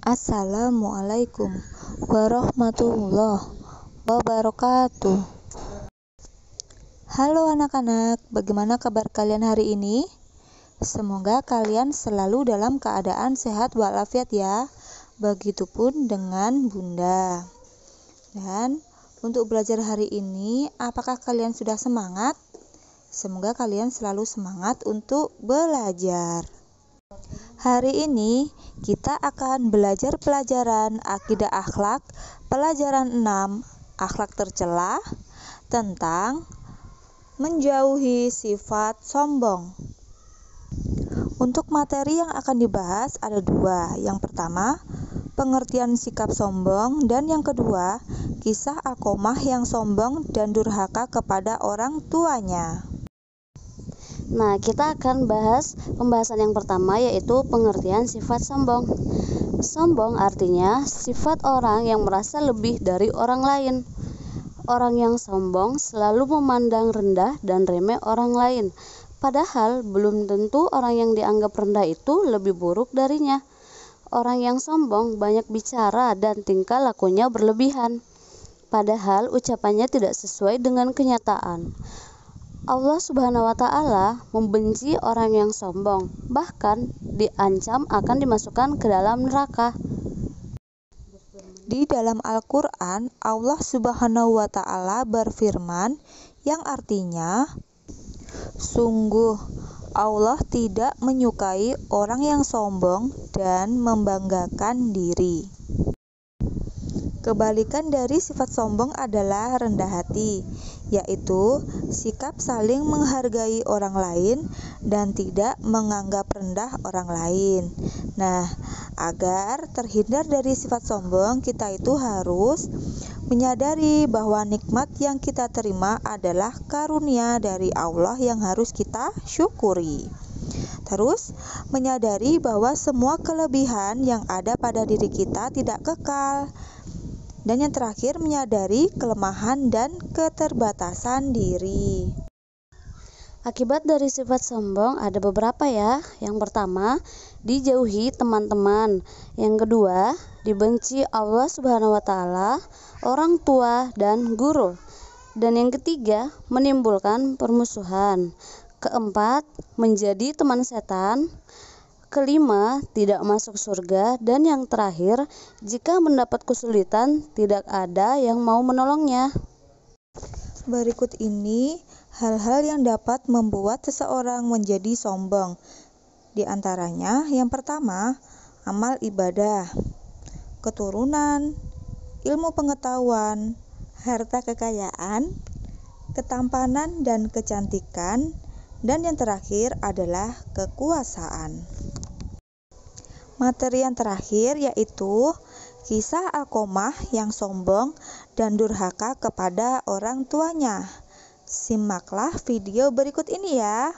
Assalamualaikum warahmatullahi wabarakatuh. Halo anak-anak, bagaimana kabar kalian hari ini? Semoga kalian selalu dalam keadaan sehat walafiat ya. Begitupun dengan Bunda. Dan untuk belajar hari ini, apakah kalian sudah semangat? Semoga kalian selalu semangat untuk belajar. Hari ini kita akan belajar pelajaran akidah akhlak, pelajaran 6, akhlak tercela, tentang menjauhi sifat sombong. Untuk materi yang akan dibahas ada dua. Yang pertama, pengertian sikap sombong, dan yang kedua, kisah Alqomah yang sombong dan durhaka kepada orang tuanya. Nah, kita akan bahas pembahasan yang pertama, yaitu pengertian sifat sombong. Sombong artinya sifat orang yang merasa lebih dari orang lain. Orang yang sombong selalu memandang rendah dan remeh orang lain, padahal belum tentu orang yang dianggap rendah itu lebih buruk darinya. Orang yang sombong banyak bicara dan tingkah lakunya berlebihan, padahal ucapannya tidak sesuai dengan kenyataan. Allah Subhanahu wa Ta'ala membenci orang yang sombong, bahkan diancam akan dimasukkan ke dalam neraka. Di dalam Al-Quran, Allah Subhanahu wa Ta'ala berfirman yang artinya, sungguh Allah tidak menyukai orang yang sombong dan membanggakan diri. Kebalikan dari sifat sombong adalah rendah hati, yaitu sikap saling menghargai orang lain dan tidak menganggap rendah orang lain. Nah, agar terhindar dari sifat sombong, kita itu harus menyadari bahwa nikmat yang kita terima adalah karunia dari Allah yang harus kita syukuri. Terus, menyadari bahwa semua kelebihan yang ada pada diri kita tidak kekal. Dan yang terakhir, menyadari kelemahan dan keterbatasan diri. Akibat dari sifat sombong ada beberapa ya. Yang pertama, dijauhi teman-teman. Yang kedua, dibenci Allah Subhanahu wa Ta'ala, orang tua, dan guru. Dan yang ketiga, menimbulkan permusuhan. Keempat, menjadi teman setan. Kelima, tidak masuk surga. Dan yang terakhir, jika mendapat kesulitan, tidak ada yang mau menolongnya. Berikut ini hal-hal yang dapat membuat seseorang menjadi sombong. Di antaranya, yang pertama, amal ibadah, keturunan, ilmu pengetahuan, harta kekayaan, ketampanan dan kecantikan, dan yang terakhir adalah kekuasaan. Materi yang terakhir yaitu kisah Alqomah yang sombong dan durhaka kepada orang tuanya. Simaklah video berikut ini ya.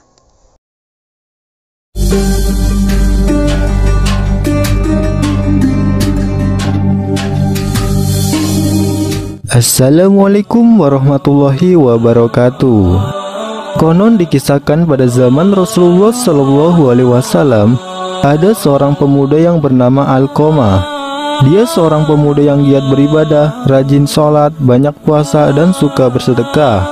Assalamualaikum warahmatullahi wabarakatuh. Konon dikisahkan pada zaman Rasulullah SAW, ada seorang pemuda yang bernama Alqomah. Dia seorang pemuda yang giat beribadah, rajin sholat, banyak puasa, dan suka bersedekah.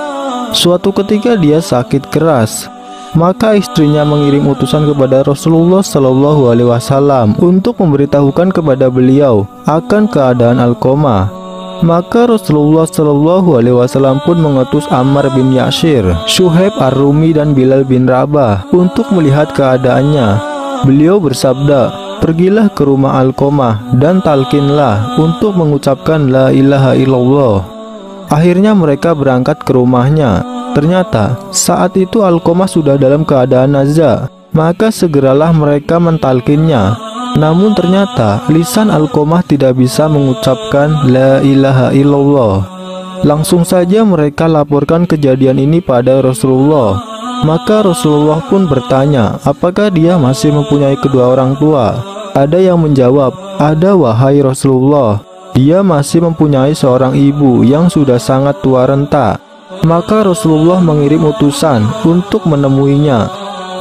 Suatu ketika dia sakit keras, maka istrinya mengirim utusan kepada Rasulullah SAW untuk memberitahukan kepada beliau akan keadaan Alqomah. Maka Rasulullah SAW pun mengutus Ammar bin Yasir, Syuhaib Ar-Rumi, dan Bilal bin Rabah untuk melihat keadaannya. Beliau bersabda, pergilah ke rumah Alqomah dan talkinlah untuk mengucapkan la ilaha illallah. Akhirnya mereka berangkat ke rumahnya. Ternyata saat itu Alqomah sudah dalam keadaan nazar. Maka segeralah mereka mentalkinnya. Namun ternyata lisan Alqomah tidak bisa mengucapkan la ilaha illallah. Langsung saja mereka laporkan kejadian ini pada Rasulullah. Maka Rasulullah pun bertanya, apakah dia masih mempunyai kedua orang tua? Ada yang menjawab, ada wahai Rasulullah. Dia masih mempunyai seorang ibu yang sudah sangat tua renta. Maka Rasulullah mengirim utusan untuk menemuinya.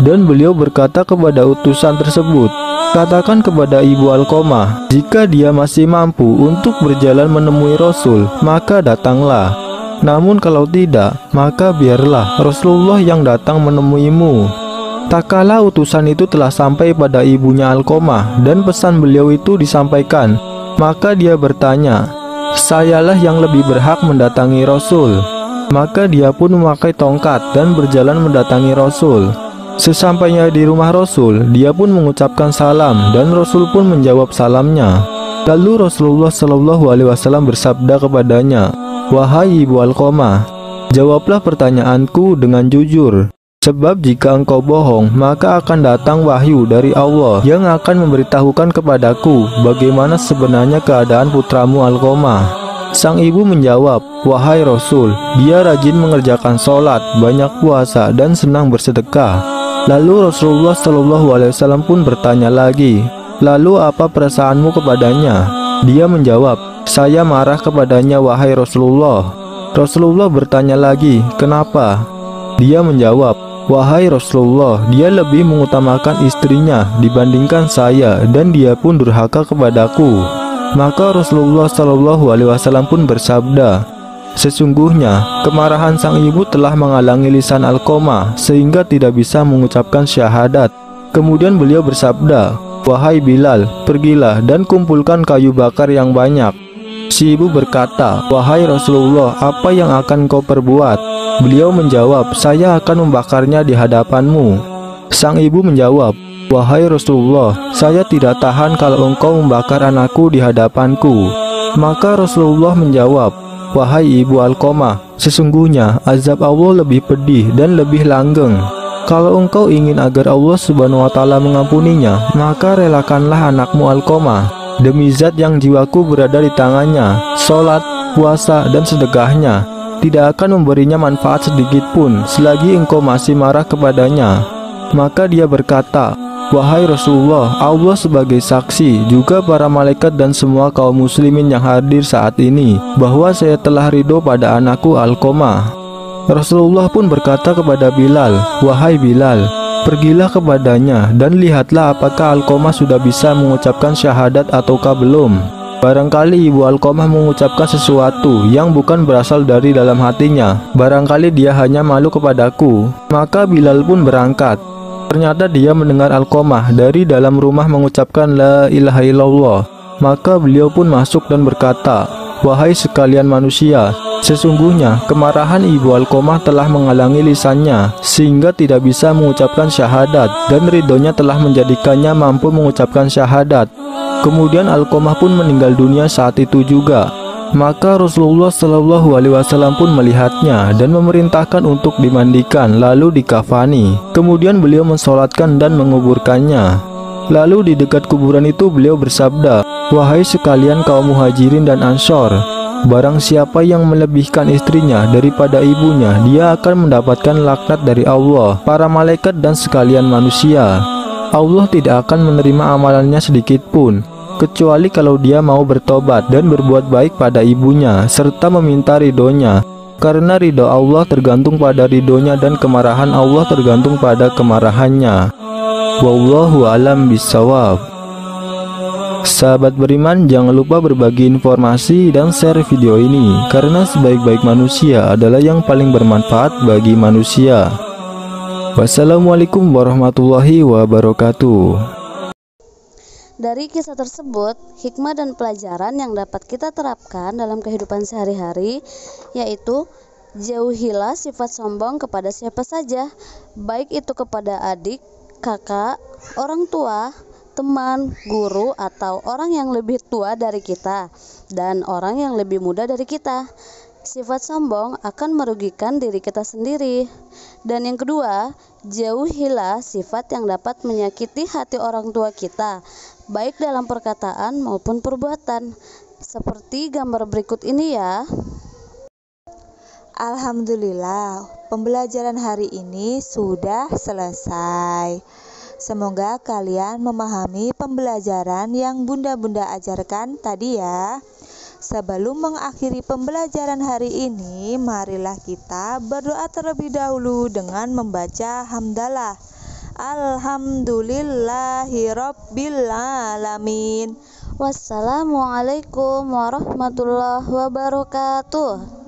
Dan beliau berkata kepada utusan tersebut, Katakan kepada Ibu Alqomah, jika dia masih mampu untuk berjalan menemui Rasul, maka datanglah. Namun kalau tidak, maka biarlah Rasulullah yang datang menemuimu. Tak kala utusan itu telah sampai pada ibunya Alqomah dan pesan beliau itu disampaikan, maka dia bertanya, "Sayalah yang lebih berhak mendatangi Rasul." Maka dia pun memakai tongkat dan berjalan mendatangi Rasul. Sesampainya di rumah Rasul, dia pun mengucapkan salam dan Rasul pun menjawab salamnya. Lalu Rasulullah SAW bersabda kepadanya, "Wahai Ibu Alqomah, jawablah pertanyaanku dengan jujur. Sebab jika engkau bohong, maka akan datang wahyu dari Allah yang akan memberitahukan kepadaku bagaimana sebenarnya keadaan putramu Alqomah." Sang ibu menjawab, "Wahai Rasul, dia rajin mengerjakan sholat, banyak puasa, dan senang bersedekah." Lalu Rasulullah SAW pun bertanya lagi, "Lalu apa perasaanmu kepadanya?" Dia menjawab, "Saya marah kepadanya, wahai Rasulullah." Rasulullah bertanya lagi, "Kenapa?" Dia menjawab, "Wahai Rasulullah, dia lebih mengutamakan istrinya dibandingkan saya dan dia pun durhaka kepadaku." Maka Rasulullah SAW pun bersabda, "Sesungguhnya kemarahan sang ibu telah menghalangi lisan Alqomah sehingga tidak bisa mengucapkan syahadat." Kemudian beliau bersabda, "Wahai Bilal, pergilah dan kumpulkan kayu bakar yang banyak." Si ibu berkata, "Wahai Rasulullah, apa yang akan kau perbuat?" Beliau menjawab, "Saya akan membakarnya di hadapanmu." Sang ibu menjawab, "Wahai Rasulullah, saya tidak tahan kalau engkau membakar anakku di hadapanku." Maka Rasulullah menjawab, "Wahai Ibu Alqomah, sesungguhnya azab Allah lebih pedih dan lebih langgeng. Kalau engkau ingin agar Allah Subhanahu wa Ta'ala mengampuninya, maka relakanlah anakmu Alqomah. Demi zat yang jiwaku berada di tangannya, sholat, puasa, dan sedekahnya tidak akan memberinya manfaat sedikit pun selagi engkau masih marah kepadanya." Maka dia berkata, "Wahai Rasulullah, Allah sebagai saksi, juga para malaikat dan semua kaum muslimin yang hadir saat ini, bahwa saya telah ridho pada anakku Alqomah." Rasulullah pun berkata kepada Bilal, "Wahai Bilal, pergilah kepadanya dan lihatlah apakah Alqomah sudah bisa mengucapkan syahadat ataukah belum. Barangkali Ibu Alqomah mengucapkan sesuatu yang bukan berasal dari dalam hatinya, barangkali dia hanya malu kepadaku." Maka Bilal pun berangkat. Ternyata dia mendengar Alqomah dari dalam rumah mengucapkan la ilaha illallah. Maka beliau pun masuk dan berkata, "Wahai sekalian manusia, sesungguhnya kemarahan Ibu Alqomah telah menghalangi lisannya sehingga tidak bisa mengucapkan syahadat, dan ridhonya telah menjadikannya mampu mengucapkan syahadat." Kemudian Alqomah pun meninggal dunia saat itu juga. Maka Rasulullah SAW pun melihatnya dan memerintahkan untuk dimandikan lalu dikafani. Kemudian beliau mensolatkan dan menguburkannya. Lalu di dekat kuburan itu beliau bersabda, "Wahai sekalian kaum muhajirin dan ansor, barang siapa yang melebihkan istrinya daripada ibunya, dia akan mendapatkan laknat dari Allah, para malaikat dan sekalian manusia. Allah tidak akan menerima amalannya sedikit pun, kecuali kalau dia mau bertobat dan berbuat baik pada ibunya serta meminta ridhonya, karena ridho Allah tergantung pada ridhonya dan kemarahan Allah tergantung pada kemarahannya. Wallahu alam bisawab." Sahabat beriman, jangan lupa berbagi informasi dan share video ini, karena sebaik-baik manusia adalah yang paling bermanfaat bagi manusia. Wassalamualaikum warahmatullahi wabarakatuh. Dari kisah tersebut, hikmah dan pelajaran yang dapat kita terapkan dalam kehidupan sehari-hari yaitu jauhilah sifat sombong kepada siapa saja, baik itu kepada adik, kakak, orang tua, teman, guru, atau orang yang lebih tua dari kita dan orang yang lebih muda dari kita. Sifat sombong akan merugikan diri kita sendiri. Dan yang kedua, jauhilah sifat yang dapat menyakiti hati orang tua kita, baik dalam perkataan maupun perbuatan. Seperti gambar berikut ini ya. Alhamdulillah, pembelajaran hari ini sudah selesai. Semoga kalian memahami pembelajaran yang bunda-bunda ajarkan tadi ya. Sebelum mengakhiri pembelajaran hari ini, marilah kita berdoa terlebih dahulu dengan membaca hamdalah. Alhamdulillahirabbil alamin. Wassalamualaikum warahmatullahi wabarakatuh.